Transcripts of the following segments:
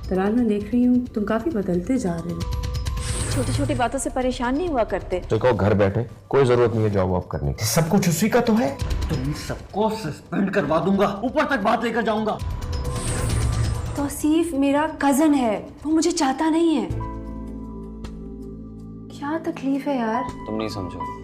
दलाल मैं देख रही हूँ तुम काफी बदलते जा रहे हो। छोटी छोटी बातों से परेशान नहीं हुआ करते। तो कहो घर बैठे, कोई जरूरत नहीं है जॉब वॉब करने की, सब कुछ उसी का तो है। तुम सबको सस्पेंड करवा दूंगा, ऊपर तक बात लेकर जाऊंगा। तौसीफ मेरा कजन है, वो मुझे चाहता नहीं है। क्या तकलीफ है यार? तुम नहीं समझो।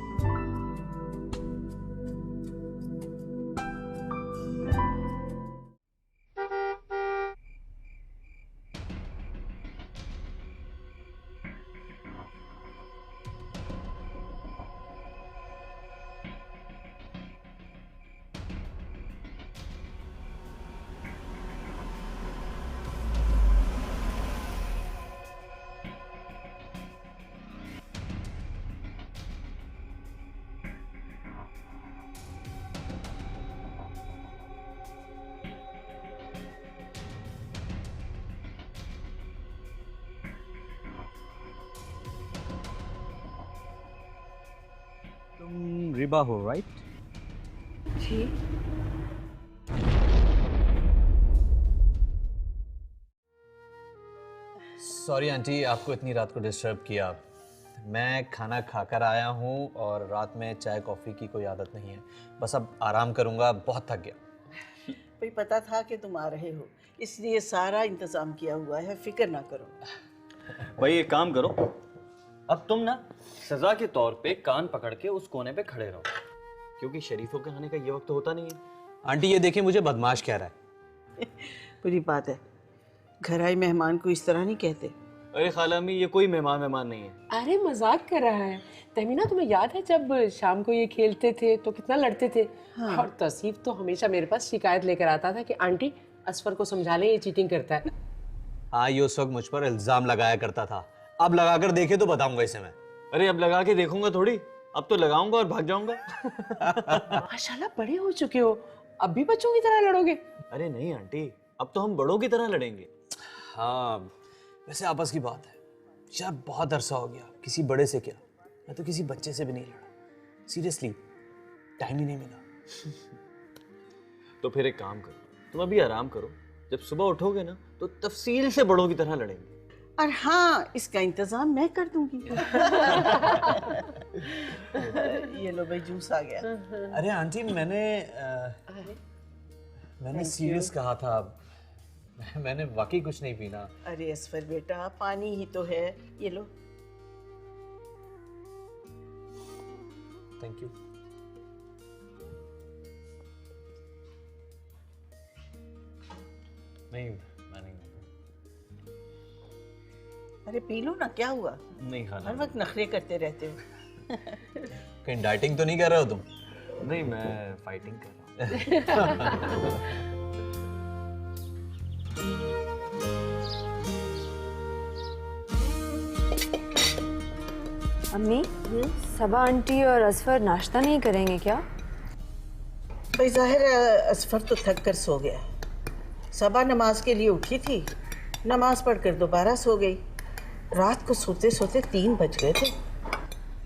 तुम रिबा हो, राइट? जी। सॉरी आंटी, आपको इतनी रात को डिस्टर्ब किया। मैं खाना खाकर आया हूँ और रात में चाय कॉफ़ी की कोई आदत नहीं है, बस अब आराम करूँगा, बहुत थक गया। भाई पता था कि तुम आ रहे हो, इसलिए सारा इंतज़ाम किया हुआ है, फिक्र ना करो। भाई एक काम करो, अब तुम ना सजा के तौर पे कान पकड़ के उस कोने पे खड़े रहो, क्योंकि शरीफों के आने का ये वक्त होता नहीं है। आंटी ये देखिए मुझे बदमाश कह रहा है। बुरी बात है, घर आए मेहमान को इस तरह नहीं कहते। अरे खाला अम्मी, ये कोई मेहमान नहीं है। अरे मजाक कर रहा है। तहमीना तुम्हें याद है जब शाम को ये खेलते थे तो कितना लड़ते थे? हाँ। और तौसीफ तो हमेशा मेरे पास शिकायत लेकर आता था कि आंटी असफर को समझा लें, ये चीटिंग करता है। हाँ, ये उस वक्त मुझ पर इल्जाम लगाया करता था, अब लगाकर देखे तो बताऊंगा इसे मैं। अरे अब लगा के देखूंगा थोड़ी, अब तो लगाऊंगा और भाग जाऊंगा। माशाल्लाह बड़े हो चुके हो, अब भी बच्चों की तरह लड़ोगे? अरे नहीं आंटी, अब तो हम बड़ों की तरह लड़ेंगे। हाँ वैसे आपस की बात है, शायद बहुत अरसा हो गया किसी बड़े से, क्या मैं तो किसी बच्चे से भी नहीं लड़ा। सीरियसली टाइम ही नहीं मिला। तो फिर एक काम करो, तुम अभी आराम करो, जब सुबह उठोगे ना तो तफसील से बड़ों की तरह लड़ेंगे। और हाँ, इसका इंतज़ाम मैं कर दूंगी। ये लो भाई, जूस आ गया। अरे आंटी मैंने सीरियस कहा था, मैंने वाकई कुछ नहीं पीना। अरे असफर बेटा, पानी ही तो है, ये लो। Thank you. नहीं मैं नहीं। अरे पी लो ना, क्या हुआ? नहीं खाला, हर वक्त नखरे करते रहते हो। कहीं डाइटिंग तो नहीं कर रहे हो तुम? नहीं मैं फाइटिंग कर रहा हूँ। अम्मी, सबा आंटी और असफर नाश्ता नहीं करेंगे क्या? भाई जाहिर है असफर तो थक कर सो गया। सबा नमाज के लिए उठी थी, नमाज पढ़कर दोबारा सो गई। रात को सोते सोते 3 बज गए थे।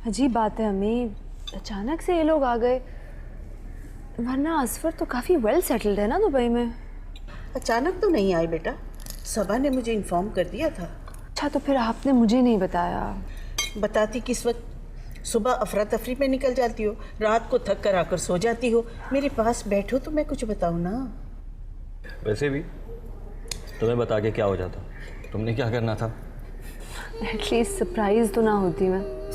अजीब बात है अम्मी, अचानक से ये लोग आ गए, वरना असफर तो काफ़ी वेल सेटल्ड है ना दुबई में। अचानक तो नहीं आए बेटा, सबा ने मुझे इन्फॉर्म कर दिया था। अच्छा, तो फिर आपने मुझे नहीं बताया? बताती किस वक्त? सुबह अफरा तफरी में निकल जाती हो, रात को थक कर आकर सो जाती हो। मेरे पास बैठो तो मैं कुछ बताऊँ ना। वैसे भी तुम्हें बता के क्या हो जाता, तुमने क्या करना था? एटलीस्ट सरप्राइज तो ना होती मैं।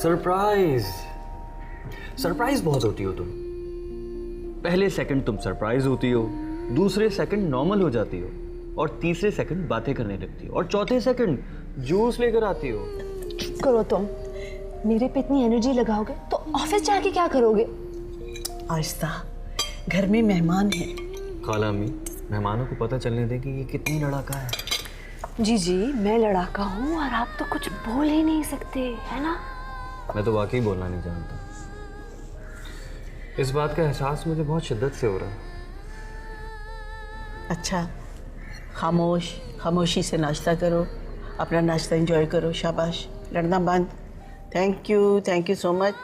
सरप्राइज बहुत होती हो तुम। पहले सेकंड तुम सरप्राइज होती हो, दूसरे सेकंड नॉर्मल हो जाती हो, और तीसरे सेकंड बातें करने लगती हो, और चौथे सेकंड जूस लेकर आती हो। करो तुम, मेरे पे इतनी एनर्जी लगाओगे तो ऑफिस जाके क्या करोगे? आहिस्ता, घर में मेहमान हैं। खाला अम्मी, मेहमानों को पता चलने दें कि ये कितनी लड़ाका है। जी जी, मैं लड़ाका हूँ और आप तो कुछ बोल ही नहीं सकते, है ना? मैं तो वाकई बोलना नहीं जानता। इस बात का एहसास मुझे बहुत शिद्दत से हो रहा है। अच्छा, खामोशी से नाश्ता करो, अपना नाश्ता एंजॉय करो। शाबाश, लड़ना बंद। Thank you so much.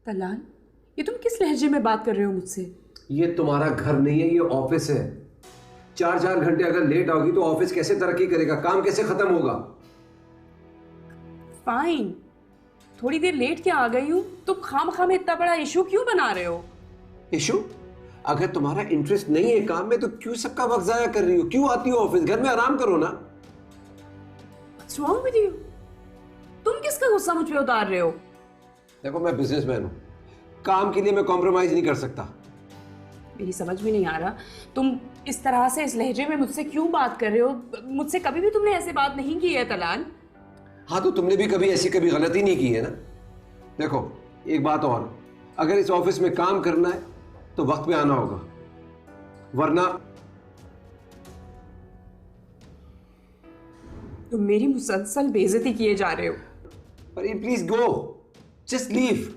तलान, ये तुम किस लहजे में बात कर रहे हो मुझसे? ये तुम्हारा घर नहीं है, ये ऑफिस है। 4-4 घंटे अगर लेट आओगी तो ऑफिस कैसे तरक्की करेगा, काम कैसे खत्म होगा? फाइन, थोड़ी देर लेट क्या आ गई हूँ तो खामखा में इतना बड़ा इशू क्यों बना रहे हो? इशू? अगर तुम्हारा इंटरेस्ट नहीं है काम में तो क्यों सबका वक्त जाया कर रही हो? क्यों आती हो ऑफिस? घर में आराम करो ना। What's wrong with you? तुम किसका गुस्सा मुझ पे उतार रहे हो? देखो मैं बिजनेसमैन हूँ, काम के लिए मैं कॉम्प्रोमाइज नहीं कर सकता। मेरी समझ में नहीं आ रहा तुम इस तरह से इस लहजे में मुझसे क्यों बात कर रहे हो? मुझसे कभी भी तुमने ऐसे बात नहीं की है तलान। हाँ तो तुमने भी कभी ऐसी कभी गलती नहीं की है ना। देखो एक बात और, अगर इस ऑफिस में काम करना है तो वक्त पे आना होगा, वरना तुम मेरी मुसलसल बेइज्जती किए जा रहे हो। अरे प्लीज गो, जस्ट लीव।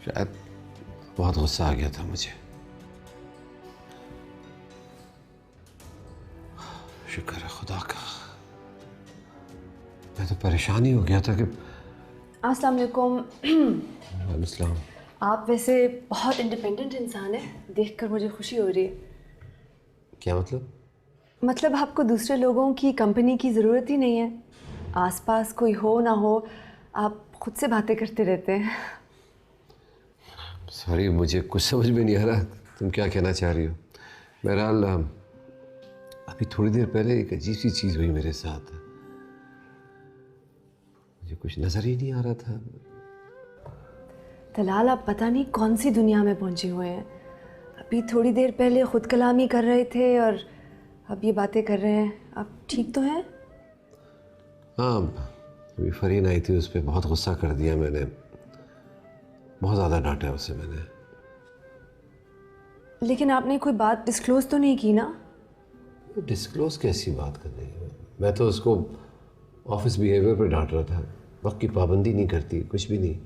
शायद बहुत गुस्सा आ गया था मुझे। शुक्र है खुदा का, मैं तो परेशान ही हो गया था कि। अस्सलाम वालेकुम। वालेकुम अस्सलाम। आप वैसे बहुत इंडिपेंडेंट इंसान हैं, देखकर मुझे खुशी हो रही है। क्या मतलब? मतलब आपको दूसरे लोगों की कंपनी की ज़रूरत ही नहीं है, आसपास कोई हो ना हो आप खुद से बातें करते रहते हैं। सॉरी, मुझे कुछ समझ में नहीं आ रहा तुम क्या कहना चाह रही हो। बहरहाल अभी थोड़ी देर पहले एक अजीब सी चीज़ हुई मेरे साथ, मुझे कुछ नज़र ही नहीं आ रहा था। तलाल, आप पता नहीं कौन सी दुनिया में पहुंचे हुए हैं। अभी थोड़ी देर पहले खुद कलामी कर रहे थे और अब ये बातें कर रहे हैं। आप ठीक तो हैं? हाँ, अभी फरीन आई थी, उस पर बहुत गुस्सा कर दिया मैंने, बहुत ज़्यादा डांटा उसे मैंने। लेकिन आपने कोई बात डिस्क्लोज तो नहीं की ना? डिस्क्लोज कैसी बात कर रही है? मैं तो उसको ऑफिस बिहेवियर पर डांट रहा था, वक्त की पाबंदी नहीं करती, कुछ भी नहीं।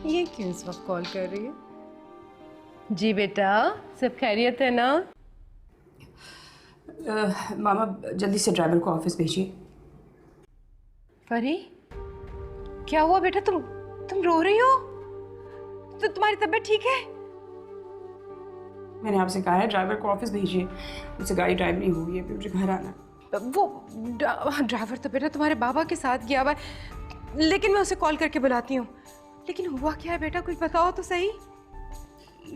ये क्यों इस वक्त कॉल कर रही है? जी बेटा, सब खैरियत है ना? मामा जल्दी से ड्राइवर को ऑफिस भेजिए। फरी, क्या हुआ बेटा? तुम रो रही हो? तो तुम्हारी तबीयत ठीक है? मैंने आपसे कहा है ड्राइवर को ऑफिस भेजिए, मुझसे गाड़ी ड्राइव नहीं हुई है, फिर मुझे घर आना है। वो ड्राइवर तो बेटा तुम्हारे बाबा के साथ गया हुआ है, लेकिन मैं उसे कॉल करके बुलाती हूँ। लेकिन हुआ क्या है बेटा, कुछ बताओ तो सही।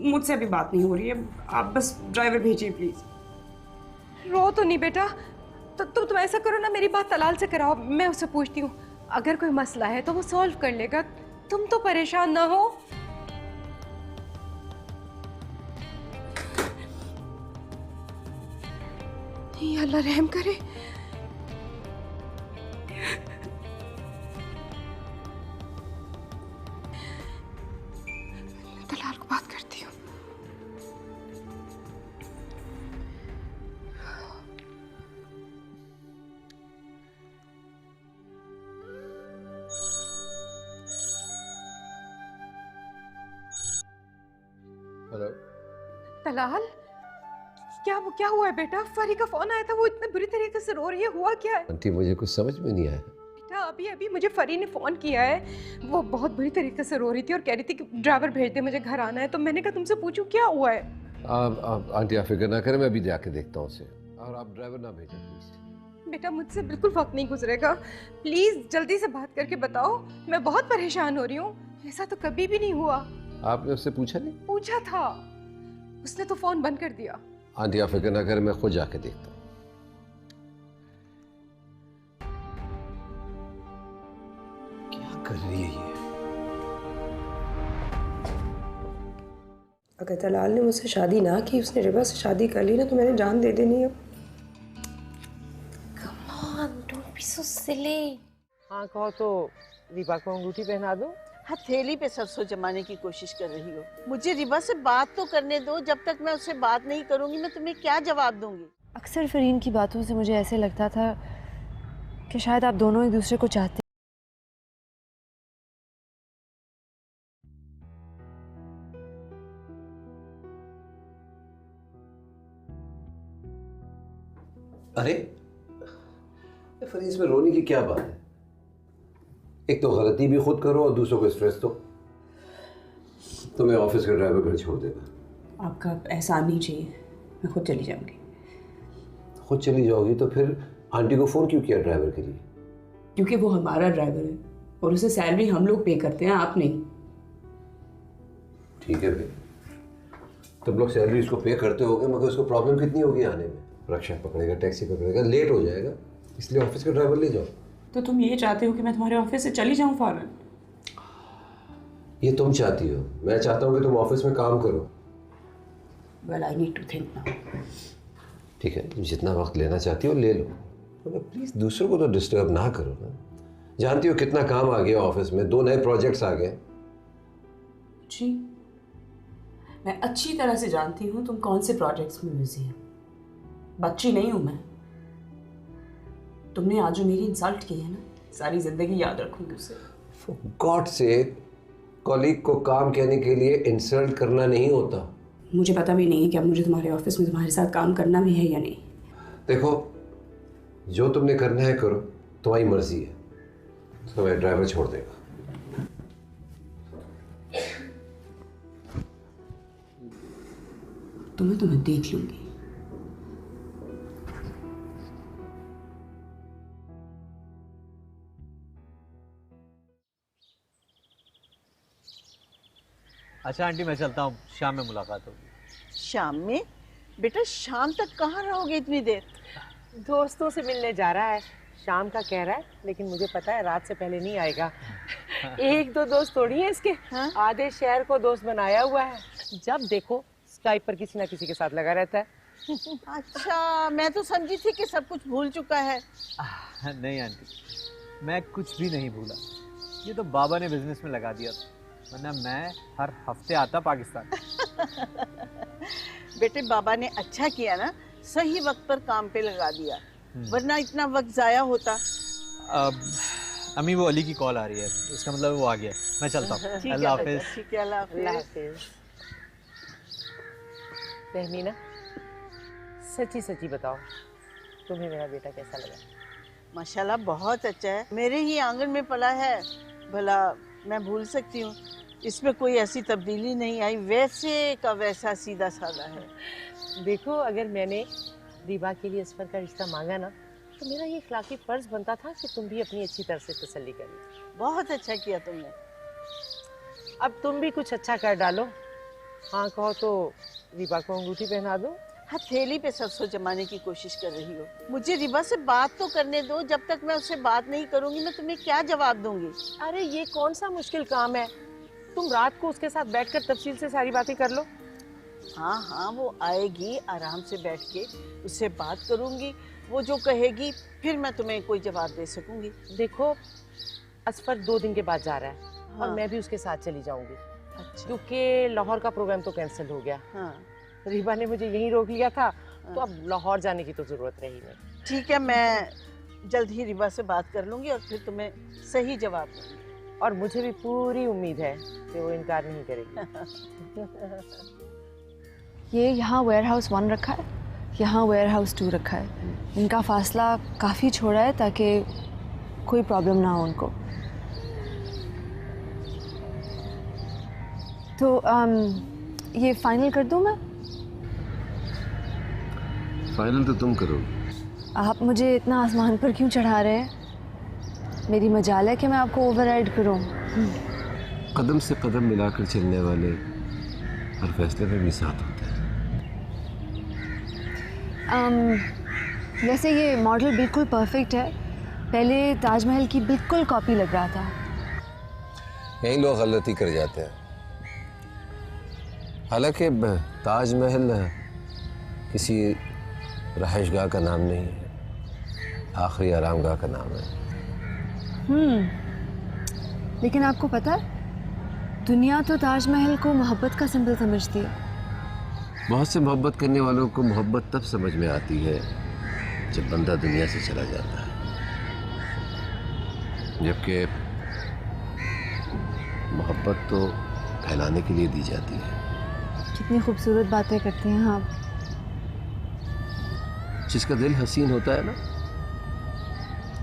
मुझसे अभी बात नहीं हो रही है, आप बस ड्राइवर भेजिए प्लीज़। रो तो नहीं बेटा, तो तुम ऐसा करो ना, मेरी बात तलाल से कराओ, मैं उससे पूछती हूँ। अगर कोई मसला है तो वो सॉल्व कर लेगा, तुम तो परेशान ना हो। नहीं, अल्लाह रहम करे। तलाल को बात करती हूँ। हेलो तलाल, क्या हुआ है बेटा? फरी का फोन आया था, वो इतने बुरी तरीके से रो रही है, हुआ क्या है? आंटी, मुझे कुछ समझ में नहीं आया। बेटा अभी मुझे फरी ने फोन किया है, वो बहुत बुरी तरीके से रो रही थी और कह रही थी कि ड्राइवर भेज दे, मुझे घर आना है। तो मैंने कहा तुमसे पूछूं क्या हुआ है। आंटी आप फिक्र ना करें, मैं अभी जाके देखता हूँ उसे, और आप ड्राइवर ना भेजें प्लीज। बेटा मुझसे बिल्कुल वक्त नहीं गुजरेगा, प्लीज जल्दी से बात करके बताओ, मैं बहुत परेशान हो रही हूँ। ऐसा तो कभी भी नहीं हुआ। आपने उससे पूछा नहीं? पूछा था, उसने तो फोन बंद कर दिया। आंटी आप फिक्र ना करें, मैं खुद जाके देखता हूँ। क्या कर रही है ये? अगर तलाल ने मुझसे शादी ना की, उसने रिबा से शादी कर ली ना, तो मैंने जान दे देनी है। Come on, don't be so silly. हाँ कहो तो दीपा को अंगूठी पहना दो। हथेली पे सरसों जमाने की कोशिश कर रही हो। मुझे रिबा से बात तो करने दो, जब तक मैं उससे बात नहीं करूंगी मैं तुम्हें क्या जवाब दूंगी? अक्सर फरीन की बातों से मुझे ऐसे लगता था कि शायद आप दोनों एक दूसरे को चाहते। अरे फरीन, इसमें रोने की क्या बात है? एक तो गलती भी खुद करो और दूसरों को स्ट्रेस दो। तो मैं ऑफिस का ड्राइवर घर छोड़ देगा। आपका एहसान नहीं चाहिए, मैं खुद चली जाऊंगी। खुद चली जाओगी तो फिर आंटी को फ़ोन क्यों किया ड्राइवर के लिए? क्योंकि वो हमारा ड्राइवर है और उसे सैलरी हम लोग पे करते हैं, आप नहीं। ठीक है भाई, तुम लोग सैलरी उसको पे करते होगे, मगर उसको प्रॉब्लम कितनी होगी आने में? रक्षा पकड़ेगा, टैक्सी पकड़ेगा, लेट हो जाएगा, इसलिए ऑफिस का ड्राइवर ले जाओ। तो तुम ये चाहते हो कि मैं तुम्हारे ऑफिस से चली जाऊं फौरन? ये तुम चाहती हो, मैं चाहता हूँ कि तुम ऑफिस में काम करो। Well I need to think now. ठीक है, तुम जितना वक्त लेना चाहती हो ले लो, मगर प्लीज़ दूसरों को तो डिस्टर्ब ना करो ना। जानती हो कितना काम आ गया ऑफिस में, 2 नए प्रोजेक्ट्स आ गए। जी, मैं अच्छी तरह से जानती हूँ तुम कौन से प्रोजेक्ट्स में बिजी हो। बच्ची नहीं हूँ मैं। तुमने आज जो मेरी इंसल्ट की है ना, सारी जिंदगी याद रखूंगी उसे। फॉर गॉड सेक, कॉलीग को काम कहने के लिए इंसल्ट करना नहीं होता। मुझे पता भी नहीं है कि अब मुझे तुम्हारे ऑफिस में तुम्हारे साथ काम करना भी है या नहीं। देखो, जो तुमने करना है करो, तुम्हारी मर्जी है। तो मैं ड्राइवर छोड़ देगा। तुम्हें देख लूंगी। अच्छा आंटी, मैं चलता हूँ, शाम में मुलाकात होगी। शाम में? बेटा शाम तक कहाँ रहोगे इतनी देर? दोस्तों से मिलने जा रहा है, शाम का कह रहा है, लेकिन मुझे पता है रात से पहले नहीं आएगा। 1-2 दोस्त थोड़ी है इसके, हाँ? आधे शहर को दोस्त बनाया हुआ है। जब देखो स्काइप पर किसी ना किसी के साथ लगा रहता है। अच्छा, मैं तो समझी थी कि सब कुछ भूल चुका है। नहीं आंटी, मैं कुछ भी नहीं भूला। ये तो बाबा ने बिजनेस में लगा दिया था, वरना मैं हर हफ्ते आता पाकिस्तान। बेटे बाबा ने अच्छा किया ना, सही वक्त पर काम पे लगा दिया, वरना इतना वक्त जाया होता। अम्मी वो अली की कॉल आ रही है, इसका मतलब वो आ गया। मैं चलता हूँ। अल्लाह हाफिज। ठीक है, अल्लाह हाफिज। तहमीना, सच्ची सच्ची बताओ, तुम्हें मेरा बेटा कैसा लगा? माशाल्लाह बहुत अच्छा है। मेरे ही आंगन में पला है, भला मैं भूल सकती हूँ? इसमें कोई ऐसी तब्दीली नहीं आई, वैसे का वैसा सीधा साधा है। देखो, अगर मैंने रिबा के लिए असफर का रिश्ता मांगा ना, तो मेरा ये इखलाकी फर्ज बनता था कि तुम भी अपनी अच्छी तरह से तसल्ली करो। बहुत अच्छा किया तुमने। अब तुम भी कुछ अच्छा कर डालो। हाँ कहो तो रिबा को अंगूठी पहना दो। हथेली पे सरसों जमाने की कोशिश कर रही हो। मुझे रिबा से बात तो करने दो, जब तक मैं उससे बात नहीं करूंगी मैं तुम्हें क्या जवाब दूंगी? अरे ये कौन सा मुश्किल काम है, तुम रात को उसके साथ बैठकर तफसील से सारी बातें कर लो। हाँ हाँ, वो आएगी, आराम से बैठ के उससे बात करूंगी, वो जो कहेगी फिर मैं तुम्हें कोई जवाब दे सकूंगी। देखो, असफर 2 दिन के बाद जा रहा है। हाँ। और मैं भी उसके साथ चली जाऊंगी। अच्छा। क्योंकि लाहौर का प्रोग्राम तो कैंसिल हो गया। हाँ। रिबा ने मुझे यहीं रोक लिया था, तो अब लाहौर जाने की तो जरूरत रही नहीं। ठीक है, मैं जल्द ही रिबा से बात कर लूंगी और फिर तुम्हें सही जवाब दूंगी। और मुझे भी पूरी उम्मीद है कि वो इनकार नहीं करेगी। ये यहाँ वेयर हाउस 1 रखा है, यहाँ वेयर हाउस 2 रखा है। इनका फासला काफ़ी छोड़ा है ताकि कोई प्रॉब्लम ना हो उनको। तो ये फाइनल कर दूँ मैं? फाइनल तो तुम करोगे। आप मुझे इतना आसमान पर क्यों चढ़ा रहे हैं? मेरी मजाल है कि मैं आपको ओवरराइड करूं। कदम से कदम मिलाकर चलने वाले हर फैसले में भी साथ होते हैं। वैसे ये मॉडल बिल्कुल परफेक्ट है। पहले ताजमहल की बिल्कुल कॉपी लग रहा था। यही लोग गलती कर जाते हैं। हालांकि ताजमहल किसी रहायशगाह का नाम नहीं है, आखिरी आरामगाह का नाम है। लेकिन आपको पता है दुनिया तो ताजमहल को मोहब्बत का सिंबल समझती है। बहुत से मोहब्बत करने वालों को मोहब्बत तब समझ में आती है जब बंदा दुनिया से चला जाता है, जबकि मोहब्बत तो फैलाने के लिए दी जाती है। कितनी खूबसूरत बातें करते हैं आप। जिसका दिल हसीन होता है ना,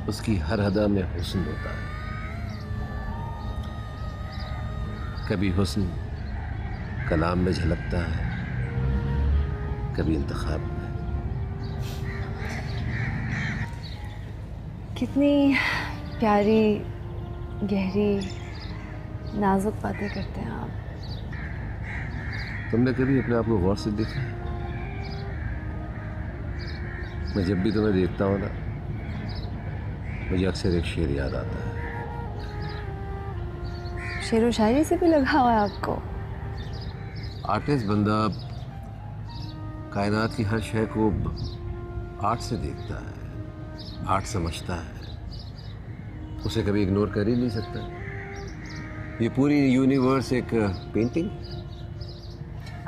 उसकी हर अदा में हुस्न होता है। कभी हुस्न कलाम में झलकता है, कभी इंतखाब में। कितनी प्यारी गहरी नाजुक बातें करते हैं आप। तुमने कभी अपने आप को गौर से देखा है? मैं जब भी तुम्हें देखता हूँ ना, मुझे अक्सर एक शेर याद आता है। शेर व शायरी से भी लगा हुआ है आपको? आर्टिस्ट बंदा कायनात की हर शय को आर्ट से देखता है, आर्ट समझता है, उसे कभी इग्नोर कर ही नहीं सकता। ये पूरी यूनिवर्स एक पेंटिंग।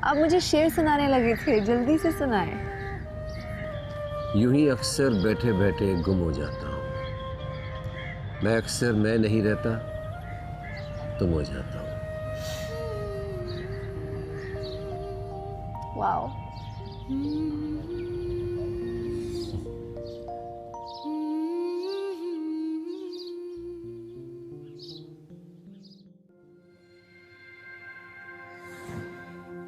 आप मुझे शेर सुनाने लगे थे, जल्दी से सुनाएं। यूं ही अक्सर बैठे बैठे गुम हो जाता हूँ मैं, अक्सर मैं नहीं रहता, तुम हो जाता हूँ। वाओ।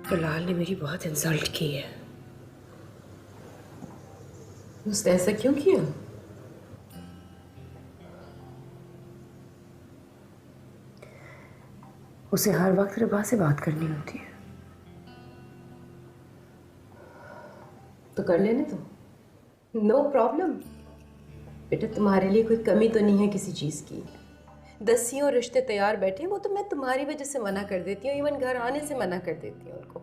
तलाल ने मेरी बहुत इंसल्ट की है। उसने ऐसा क्यों किया? उसे हर वक्त रिबा से बात करनी होती है। तो कर लेने दो, नो प्रॉब्लम। बेटा तुम्हारे लिए कोई कमी तो नहीं है किसी चीज़ की। दसियों रिश्ते तैयार बैठे हैं, वो तो मैं तुम्हारी वजह से मना कर देती हूँ, इवन घर आने से मना कर देती हूँ उनको।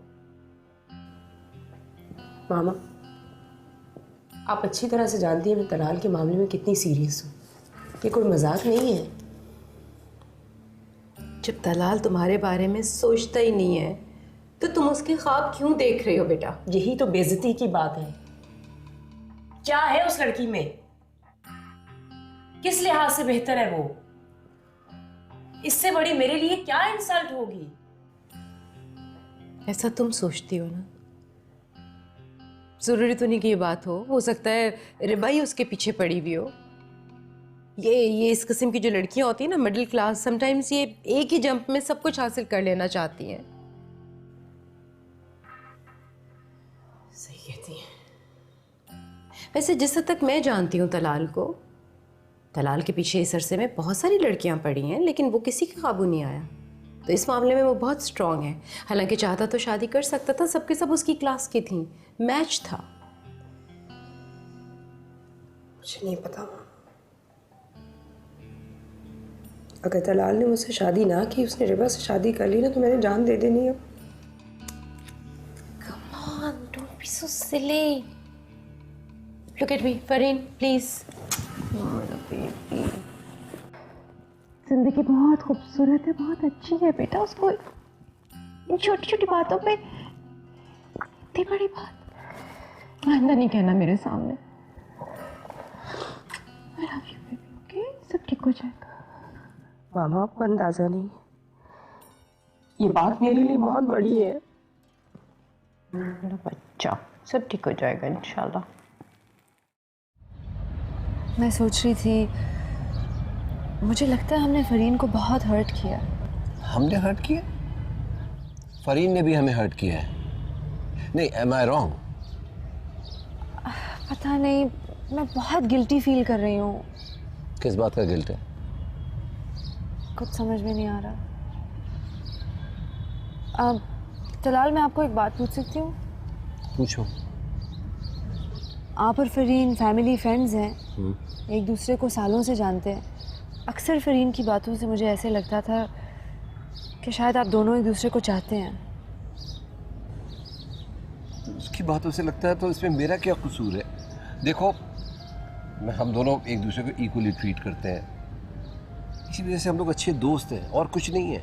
मामा, आप अच्छी तरह से जानती हैं मैं तलाल के मामले में कितनी सीरियस हूँ। ये कोई मजाक नहीं है। जब तलाल तुम्हारे बारे में सोचता ही नहीं है तो तुम उसके ख्वाब क्यों देख रही हो बेटा? यही तो बेइज्जती की बात है। क्या है उस लड़की में? किस लिहाज से बेहतर है वो? इससे बड़ी मेरे लिए क्या इंसल्ट होगी? ऐसा तुम सोचती हो ना, जरूरी तो नहीं कि ये बात हो सकता है रिबाई उसके पीछे पड़ी हुई हो। ये इस किस्म की जो लड़कियां होती हैं ना, मिडिल क्लास, समटाइम्स ये एक ही जंप में सब कुछ हासिल कर लेना चाहती हैं। सही कहती हैं। वैसे जिस हद तक मैं जानती हूँ तलाल को, तलाल के पीछे इस अरसे में बहुत सारी लड़कियां पड़ी हैं, लेकिन वो किसी के काबू नहीं आया। तो इस मामले में वो बहुत स्ट्रांग है। हालांकि चाहता तो शादी कर सकता था, सबके सब उसकी क्लास की थी, मैच था। मुझे नहीं पता। अगर तलाल ने मुझसे शादी ना की, उसने रिबा से शादी कर ली ना, तो मैंने जान दे देनी है। Come on, don't be so silly. Look at me, Fareen, please. जिंदगी बहुत खूबसूरत है, बहुत अच्छी है बेटा। उसको इन छोटी छोटी बातों पे इतनी बड़ी बात आइंदा नहीं कहना मेरे सामने। I love you, baby, okay? सब ठीक हो जाएगा। मामा, आपको अंदाजा नहीं, ये बात मेरे लिए बहुत बड़ी है। मेरा बच्चा, सब ठीक हो जाएगा इंशाल्लाह। मैं सोच रही थी, मुझे लगता है हमने फरीन को बहुत हर्ट किया। हमने हर्ट किया? फरीन ने भी हमें हर्ट किया है। नहीं, एम आई रॉन्ग? पता नहीं, मैं बहुत गिल्टी फील कर रही हूँ। किस बात का गिल्ट है? कुछ समझ में नहीं आ रहा। अब तलाल, मैं आपको एक बात पूछ सकती हूँ? पूछो। आप और फरीन फैमिली फ्रेंड्स हैं, एक दूसरे को सालों से जानते हैं। अक्सर फरीन की बातों से मुझे ऐसे लगता था कि शायद आप दोनों एक दूसरे को चाहते हैं। उसकी बातों से लगता है तो इसमें मेरा क्या कसूर है? देखो, हम दोनों एक दूसरे को इक्वली ट्रीट करते हैं, इसी वजह से हम लोग अच्छे दोस्त हैं, और कुछ नहीं है।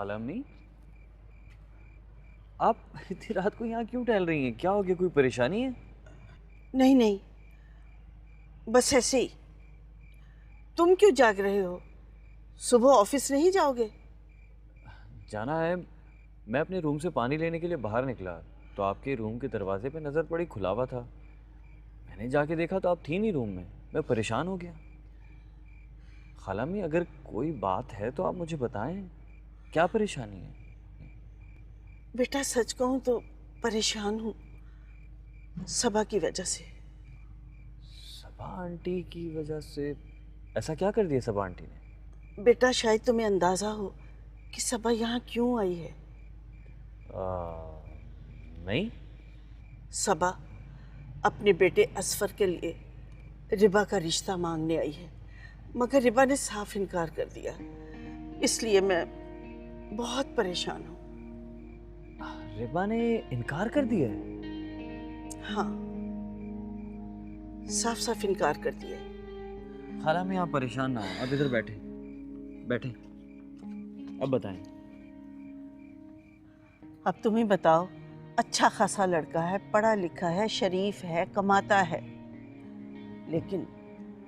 खाला अम्मी, आप इतनी रात को यहाँ क्यों टहल रही हैं? क्या हो गया, कोई परेशानी है? नहीं नहीं, बस ऐसे ही। तुम क्यों जाग रहे हो? सुबह ऑफिस नहीं जाओगे? जाना है। मैं अपने रूम से पानी लेने के लिए बाहर निकला तो आपके रूम के दरवाजे पे नज़र पड़ी, खुला हुआ था। मैंने जाके देखा तो आप थी नहीं रूम में। मैं परेशान हो गया। खाला अम्मी, अगर कोई बात है तो आप मुझे बताएं, क्या परेशानी है? बेटा सच कहूँ तो परेशान हूँ, सबा की वजह से। सबा आंटी की वजह से? ऐसा क्या कर दिया सबा आंटी ने? बेटा शायद तुम्हें अंदाज़ा हो कि सबा यहाँ क्यों आई है। नहीं। सबा अपने बेटे असफर के लिए रिबा का रिश्ता मांगने आई है, मगर रिबा ने साफ इनकार कर दिया। इसलिए मैं बहुत परेशान हूँ। रिबा ने इनकार कर दिया है? हाँ, साफ साफ इनकार कर दिया है। खाला अम्मी, आप परेशान ना हो, अब इधर बैठे बैठे। अब बताएं। अब तुम ही बताओ। अच्छा खासा लड़का है, पढ़ा लिखा है, शरीफ है, कमाता है, लेकिन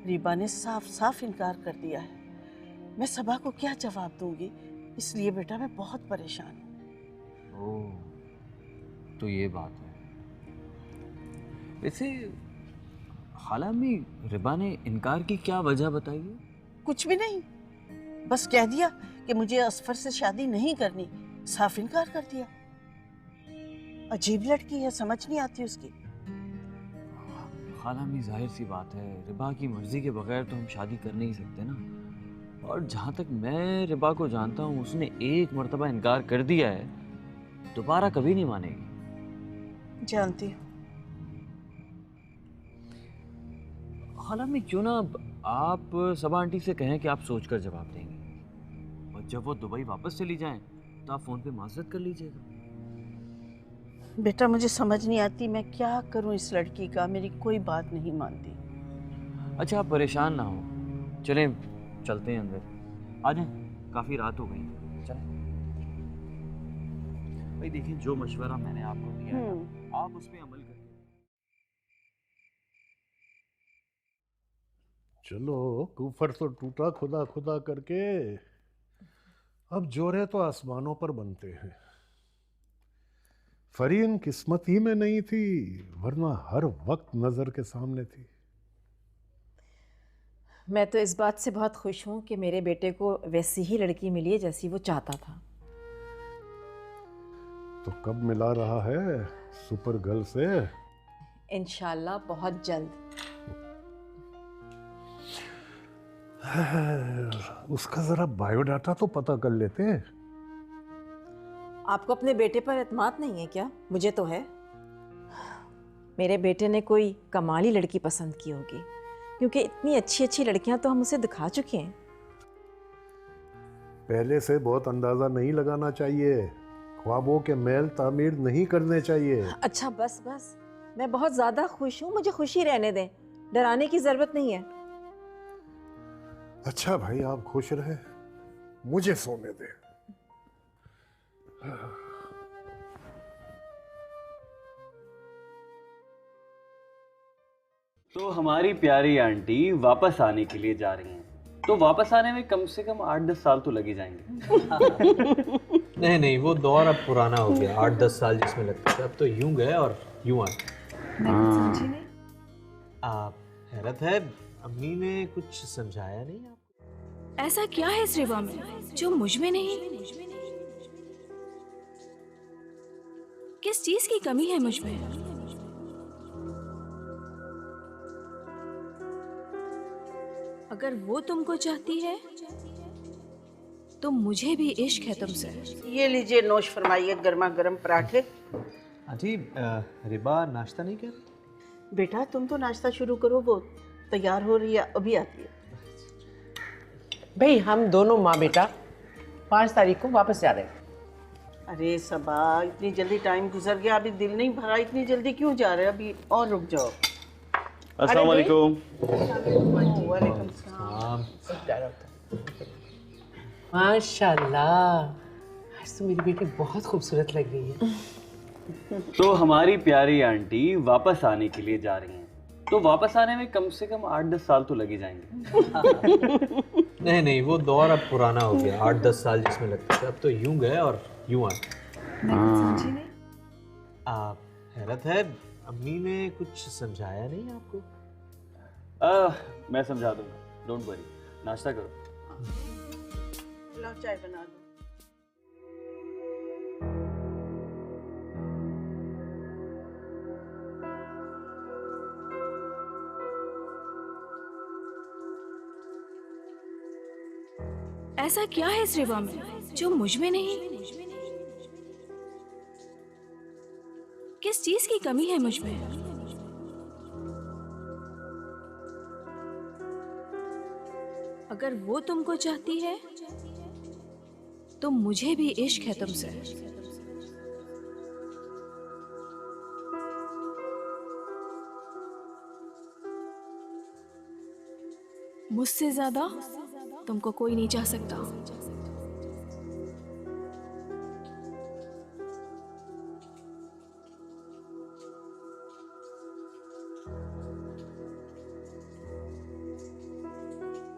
रिबा ने साफ साफ इनकार कर दिया है। मैं सबा को क्या जवाब दूंगी? इसलिए बेटा मैं बहुत परेशान हूँ। ओह, तो ये बात है। वैसे खाला अम्मी, रिबा ने इनकार की क्या वजह बताइए? कुछ भी नहीं, बस कह दिया कि मुझे असफर से शादी नहीं करनी। साफ इनकार कर दिया। अजीब लड़की है, समझ नहीं आती उसकी। खाला अम्मी, जाहिर सी बात है, रिबा की मर्जी के बगैर तो हम शादी कर नहीं सकते ना। और जहाँ तक मैं रिबा को जानता हूँ, उसने एक मर्तबा इनकार कर दिया है, दोबारा कभी नहीं मानेगी। जानती हूँ। खाला अम्मी, क्यों ना आप सबा आंटी से कहें कि आप सोचकर जवाब देंगे, और जब वो दुबई वापस चली जाएं तो आप फ़ोन पे माजरत कर लीजिएगा। बेटा मुझे समझ नहीं आती मैं क्या करूं इस लड़की का, मेरी कोई बात नहीं मानती। अच्छा, आप परेशान ना हो, चलें चलते हैं अंदर। आ जाएं, काफ़ी रात हो गई। चलें भाई। देखिए, जो मशवरा मैंने आपको दिया है, आप उस पर अमल करें। चलो, ऊपर तो टूटा खुदा खुदा करके, अब जोरे तो आसमानों पर बनते हैं। फरीन किस्मत ही में नहीं थी, वरना हर वक्त नजर के सामने थी। मैं तो इस बात से बहुत खुश हूँ कि मेरे बेटे को वैसी ही लड़की मिली है जैसी वो चाहता था। तो कब मिला रहा है सुपर गर्ल से? इंशाल्लाह बहुत जल्द। उसका जरा बायोडाटा तो पता कर लेते हैं। आपको अपने बेटे पर एतमाद नहीं है क्या? मुझे तो है। मेरे बेटे ने कोई कमाली लड़की पसंद की होगी, क्योंकि इतनी अच्छी अच्छी लड़कियां तो हम उसे दिखा चुके हैं। पहले से बहुत अंदाजा नहीं लगाना चाहिए, ख्वाबों के मेल तामीर नहीं करने चाहिए। अच्छा बस बस, मैं बहुत ज़्यादा खुश हूँ, मुझे खुशी रहने दें, डराने की ज़रूरत नहीं है। अच्छा भाई, आप खुश रहे, मुझे सोने दे। तो हमारी प्यारी आंटी वापस आने के लिए जा रही हैं, तो वापस आने में कम से कम 8-10 साल तो लगे जाएंगे। नहीं नहीं, वो दौर अब पुराना हो गया। 8-10 साल जिसमें लगते थे, अब तो यूं गए और यूं आए। समझी नहीं। आप हैरत है, अम्मी ने कुछ समझाया नहीं आपको? ऐसा क्या है इस रिवा में जो मुझ में नहीं? किस चीज की कमी है मुझ में? अगर वो तुमको चाहती है तो मुझे भी इश्क है तुमसे। ये लीजिए, नोश फरमाइए गर्मा गर्म पराठे। जी, रिबा नाश्ता नहीं कर? बेटा तुम तो नाश्ता शुरू करो, वो तैयार हो रही है, अभी आती है। भाई हम दोनों माँ बेटा 5 तारीख को वापस जा रहे हैं। अरे सबा, इतनी जल्दी टाइम गुजर गया, अभी दिल नहीं भरा, इतनी जल्दी क्यों जा रहे हैं? अभी और रुक जाओ। अस्सलाम वालेकुम। वालेकुम सलाम। माशाल्लाह, आज तो मेरी बेटी बहुत खूबसूरत लग रही है। तो हमारी प्यारी आंटी वापस आने के लिए जा रही हैं, तो वापस आने में कम से कम 8-10 साल तो लग ही जाएंगे। नहीं नहीं, वो दौर अब पुराना हो गया। 8-10 साल जिसमें लगते थे, अब तो यूं गए और यूं आए। हैरत है, अम्मी ने कुछ समझाया नहीं आपको? मैं समझा दूंगा, डोंट वरी। नाश्ता करो। लाओ चाय बना दो। ऐसा क्या है इस रिवा में जो मुझ में नहीं? किस चीज की कमी है मुझ में? अगर वो तुमको चाहती है तो मुझे भी इश्क है तुमसे। मुझसे ज्यादा तुमको कोई नहीं चाह सकता।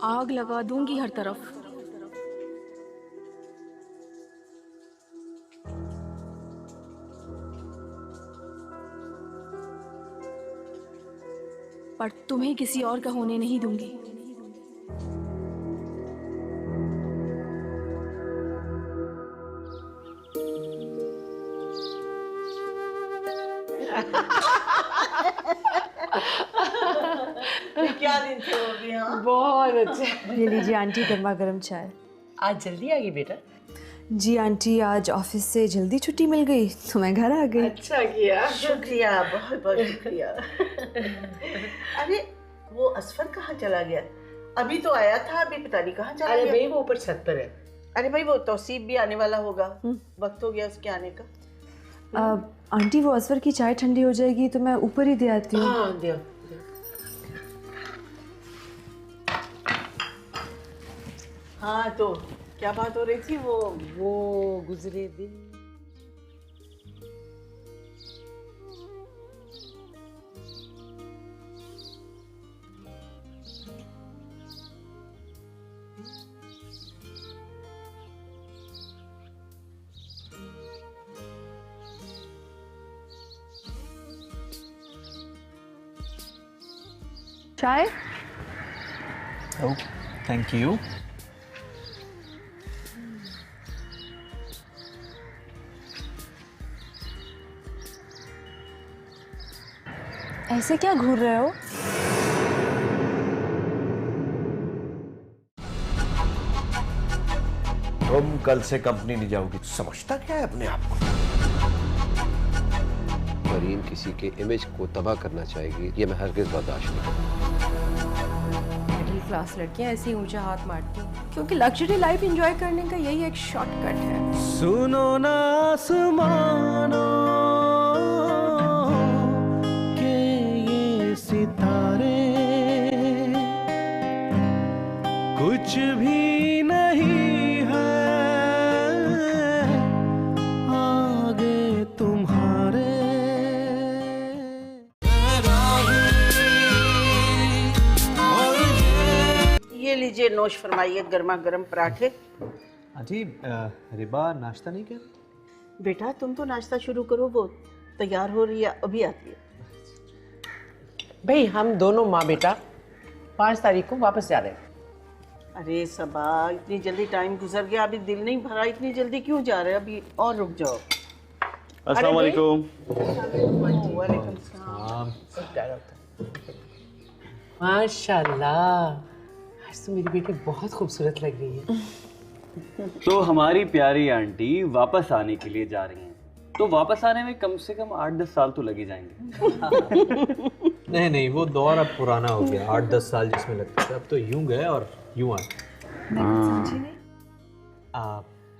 आग लगा दूंगी हर तरफ। पर तुम्हें किसी और का होने नहीं दूंगी। क्या दिन थे वो भी। हाँ बहुत अच्छा। ये लीजिए आंटी, गर्मा गर्म चाय। आज जल्दी आ गई बेटा? जी आंटी, आज ऑफिस से जल्दी छुट्टी मिल गई तो मैं घर आ गई। अच्छा किया। शुक्रिया, बहुत बहुत शुक्रिया। अरे वो असफर कहाँ चला गया? अभी तो आया था, अभी पता नहीं कहाँ चला अरे गया। भाई वो ऊपर छत पर है। अरे भाई वो तौसीफ भी आने वाला होगा, वक्त हो गया उसके आने का। आंटी वो असफर की चाय ठंडी हो जाएगी तो मैं ऊपर ही दे आती हूँ। हाँ दियो। हाँ तो क्या बात हो रही थी? वो गुजरे दिन। चाय? ओह, थैंक यू। ऐसे क्या घूर रहे हो? तुम कल से कंपनी नहीं जाओगी। समझता क्या है अपने आप को? फरीन किसी के इमेज को तबाह करना चाहेगी, ये मैं हरगिज़ बर्दाश्त नहीं करूंगा। मिडिल क्लास लड़कियां ऐसे ही ऊंचा हाथ मारती हैं क्योंकि लग्जरी लाइफ एंजॉय करने का यही एक शॉर्टकट है। सुनो ना आसमानों के ये सितारे कुछ भी नहीं है आगे तुम्हारे। ये लीजिए, नोश फरमाइए गर्मा गर्म पराठे। आंटी, रिबा नाश्ता नहीं कर? बेटा तुम तो नाश्ता शुरू करो, वो तैयार हो रही है, अभी आती है। भाई हम दोनों माँ बेटा 5 तारीख को वापस जा रहे हैं। अरे सबा, इतनी जल्दी टाइम गुजर गया, अभी दिल नहीं भरा, इतनी जल्दी क्यों जा रहे हैं? अभी और रुक जाओ। अस्सलाम वालेकुम। वालेकुम सलाम। माशाल्लाह, आज तो मेरी बेटी बहुत खूबसूरत लग रही है। तो हमारी प्यारी आंटी वापस आने के लिए जा रही हैं, तो वापस आने में कम से कम 8-10 साल तो लग ही जाएंगे। नहीं नहीं, वो दौर अब पुराना हो गया। 8-10 साल जिसमें लगते थे, अब तो यूं गए और यूं आए।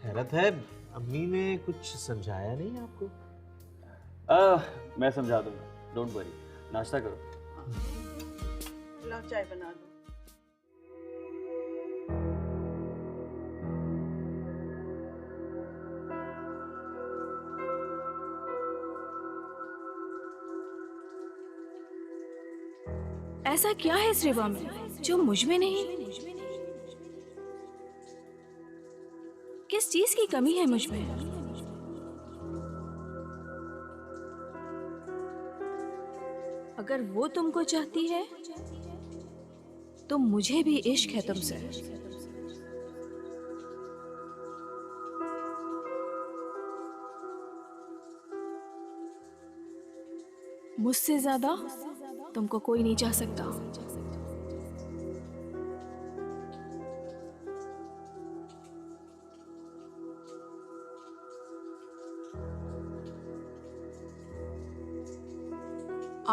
हैरत है, अम्मी ने कुछ समझाया नहीं आपको? मैं समझा दूंगा, डोंट वरी। नाश्ता करो। लाओ चाय बना दो। ऐसा क्या है इस रिवा में जो मुझ में नहीं? किस चीज की कमी है मुझ में? अगर वो तुमको चाहती है तो मुझे भी इश्क है तुमसे। मुझसे ज्यादा तुमको कोई नहीं चाह सकता।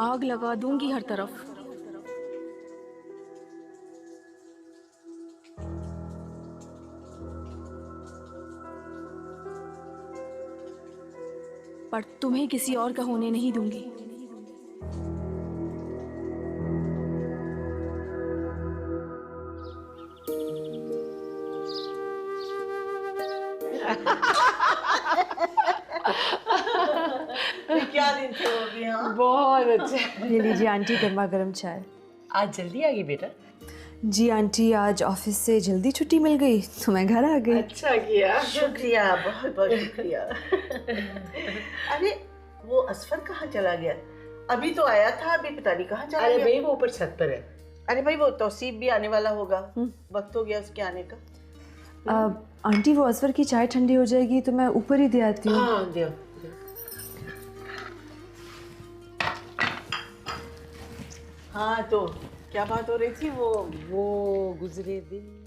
आग लगा दूंगी हर तरफ। पर तुम्हें किसी और का होने नहीं दूंगी। क्या दिन थे वो भी। हाँ बहुत अच्छा। ले लीजिए आंटी गर्मा गर्म चाय। आज जल्दी आ गई बेटा? जी आंटी, आज ऑफिस से जल्दी छुट्टी मिल गई तो मैं घर आ गई। अच्छा किया। शुक्रिया, बहुत बहुत शुक्रिया। अरे वो असफर कहाँ चला गया? अभी तो आया था, अभी पता नहीं कहाँ चला अरे गया। भाई वो ऊपर छत पर है। अरे भाई वो तौसीफ भी आने वाला होगा, वक्त हो गया उसके आने का। आंटी वो असफर की चाय ठंडी हो जाएगी तो मैं ऊपर ही दे आती हूँ। हाँ दियो। हाँ तो क्या बात हो रही थी? वो गुजरे दिन।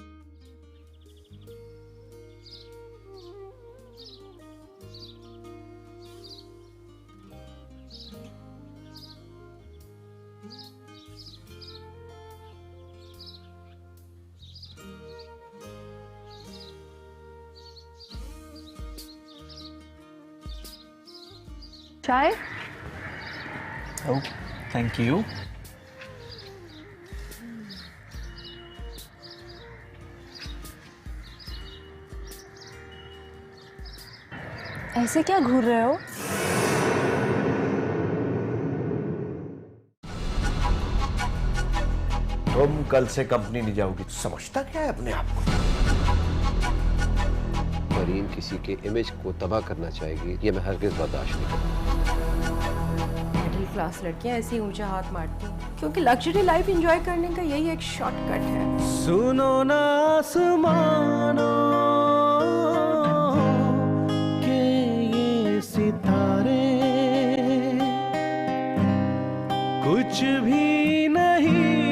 चाय? Oh, thank you. ऐसे क्या घूर रहे हो? तुम कल से कंपनी नहीं जाओगी। समझता क्या है अपने आप को? मरीन किसी के इमेज को तबाह करना चाहेगी, ये मैं हरगिज़ बर्दाश्त नहीं करूँगा। मिडिल क्लास लड़कियां ऐसे ही ऊंचा हाथ मारती हैं क्योंकि लग्जरी लाइफ एंजॉय करने का यही एक शॉर्टकट है। सुनो ना आसमानों के ये सितारे कुछ भी नहीं